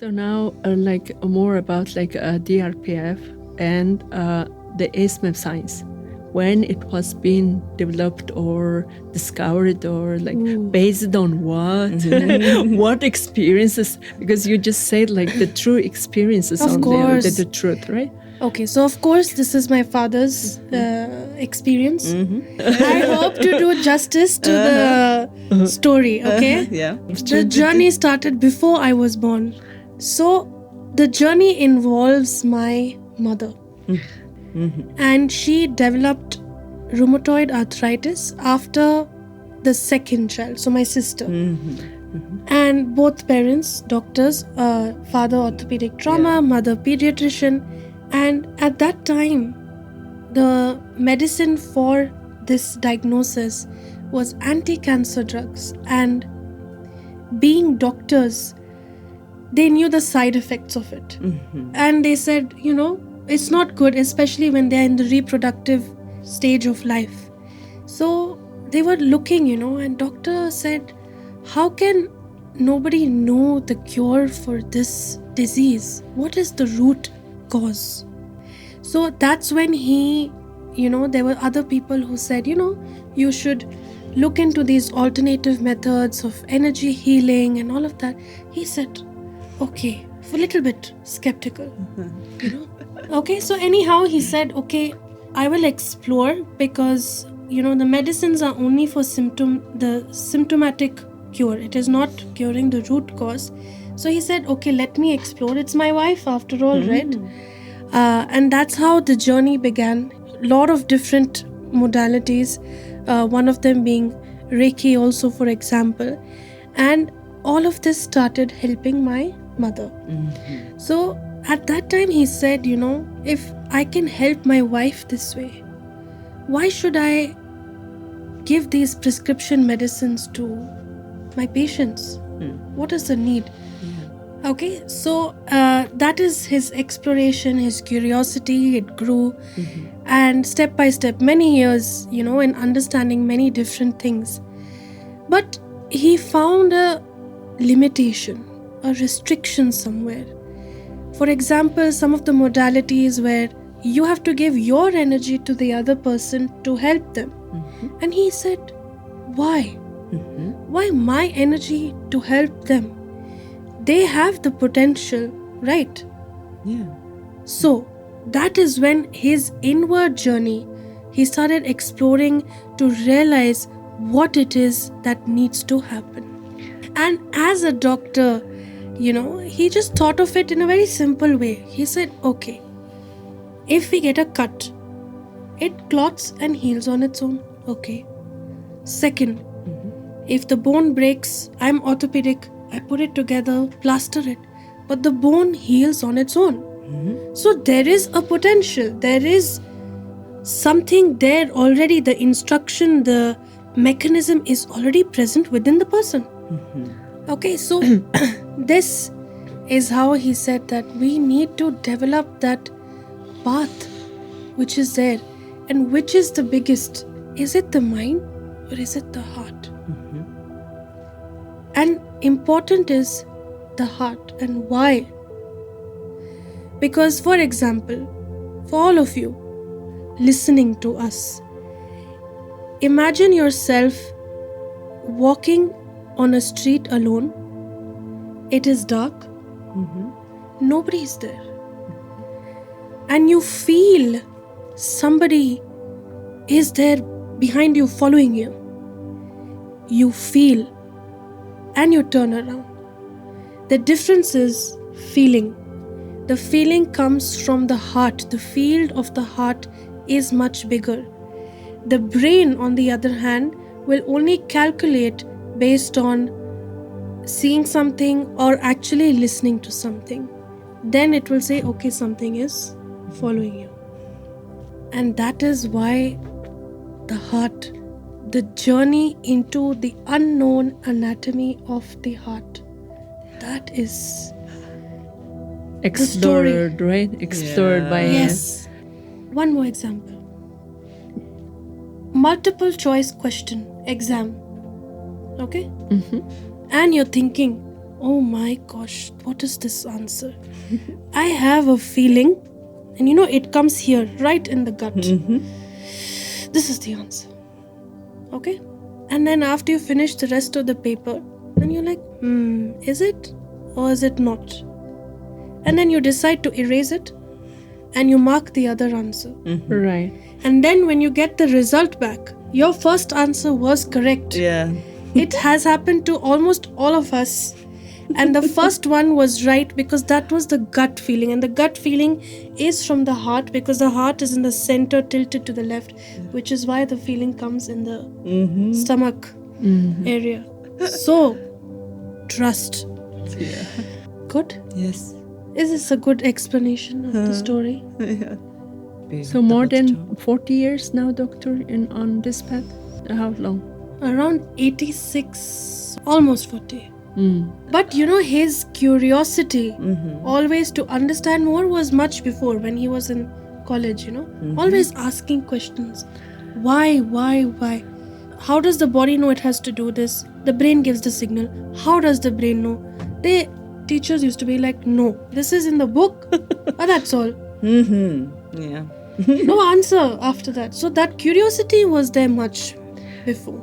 So now, more about DRPF and the MEF science, when it was being developed or discovered, or based on what, what experiences? Because you just said the true experiences Of on course. the truth, right? Okay, so of course this is my father's experience. I hope to do justice to the story, okay? Yeah. The journey started before I was born. So the journey involves my mother. And she developed rheumatoid arthritis after the second child, so my sister. And both parents, doctors, father orthopedic trauma, mother pediatrician. And at that time, the medicine for this diagnosis was anti-cancer drugs. And being doctors, they knew the side effects of it. And they said, it's not good, especially when they're in the reproductive stage of life. So they were looking, and doctor said, how can nobody know the cure for this disease? What is the root cause? So that's when he, there were other people who said, you should look into these alternative methods of energy healing and all of that. He said, okay, a little bit skeptical, Okay, so anyhow, he said, okay, I will explore, because, the medicines are only for the symptomatic cure. It is not curing the root cause. So he said, okay, let me explore. It's my wife after all, right? And that's how the journey began. A lot of different modalities, one of them being Reiki also, for example. And all of this started helping my mother. So at that time he said, if I can help my wife this way, why should I give these prescription medicines to my patients? What is the need? Okay, so that is his exploration, his curiosity. It grew, and step by step, many years, in understanding many different things. But he found a limitation, a restriction somewhere. For example, some of the modalities where you have to give your energy to the other person to help them. And he said, why? Why my energy to help them? They have the potential, right? Yeah. So that is when his inward journey, he started exploring to realize what it is that needs to happen. And as a doctor, he just thought of it in a very simple way. He said, okay, if we get a cut, it clots and heals on its own. Okay. Second, if the bone breaks, I'm orthopedic, I put it together, plaster it, but the bone heals on its own. So there is a potential, there is something there already. The instruction, the mechanism is already present within the person. Okay, so this is how he said that we need to develop that path which is there. And which is the biggest? Is it the mind or is it the heart? And important is the heart. And why? Because, for example, for all of you listening to us, imagine yourself walking on a street alone. It is dark. Nobody is there. And you feel somebody is there behind you, following you. You feel, and you turn around. The difference is feeling. The feeling comes from the heart. The field of the heart is much bigger. The brain, on the other hand, will only calculate based on seeing something or actually listening to something. Then it will say, okay, something is following you. And that is why the heart, the journey into the unknown anatomy of the heart, that is explored, right? Explored by Yes. One more example. Multiple choice question exam. Okay? And you're thinking, oh my gosh, what is this answer? I have a feeling, and it comes here, right in the gut. This is the answer. Okay? And then after you finish the rest of the paper, then you're like, is it or is it not? And then you decide to erase it and you mark the other answer. Right. And then when you get the result back, your first answer was correct. Yeah. It has happened to almost all of us. And the first one was right because that was the gut feeling. And the gut feeling is from the heart because the heart is in the center, tilted to the left, which is why the feeling comes in the stomach area. So, trust. Yeah. Good? Yes. Is this a good explanation of the story? Yeah. So more than 40 years now, doctor, on this path? How long? Around 86, almost 40. But his curiosity always to understand more was much before when he was in college, always asking questions. Why? How does the body know it has to do this? The brain gives the signal. How does the brain know? Teachers used to be like, no, this is in the book. That's all. Yeah. No answer after that. So that curiosity was there much before.